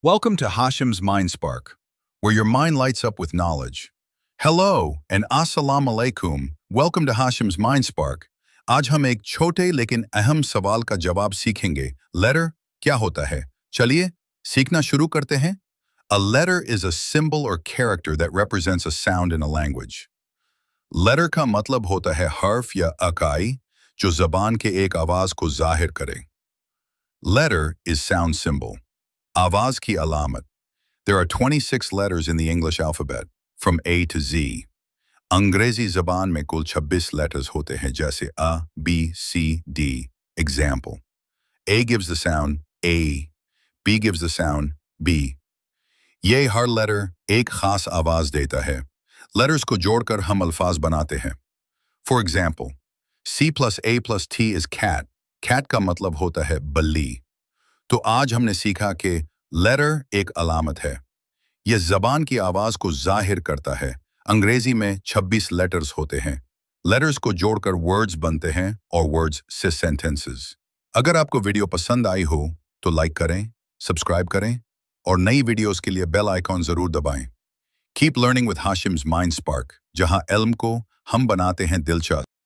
Welcome to Hashim's Mind Spark, where your mind lights up with knowledge. Hello and Assalamu alaikum. Welcome to Hashim's Mind Spark. आज हम एक छोटे लेकिन अहम सवाल का जवाब सीखेंगे. Letter क्या होता है? चलिए सीखना शुरू करते हैं. A letter is a symbol or character that represents a sound in a language. Letter का मतलब होता है हर्फ या अकाई जो ज़बान के एक आवाज को जाहिर करे. Letter is sound symbol. आवाज की अलामत. There are 26 letters in the English alphabet, from A to Z. अंग्रेजी ज़बान में कुल 26 letters होते हैं जैसे A, B, C, D. Example. A gives the sound A. B gives the sound B. ये हर letter एक खास आवाज देता है. Letters को जोड़कर हम अल्फाज बनाते हैं. For example, C plus A plus T is cat. Cat का मतलब होता है बल्ली. तो आज हमने सीखा कि लेटर एक अलामत है. यह ज़बान की आवाज़ को जाहिर करता है. अंग्रेजी में 26 लेटर्स होते हैं. लेटर्स को जोड़कर वर्ड्स बनते हैं और वर्ड्स से सेंटेंसेस. अगर आपको वीडियो पसंद आई हो तो लाइक करें, सब्सक्राइब करें और नई वीडियोस के लिए बेल आइकॉन ज़रूर दबाएं. Keep learning with Hashim's mind spark, जहां इल्म को हम बनाते हैं दिलचस्प.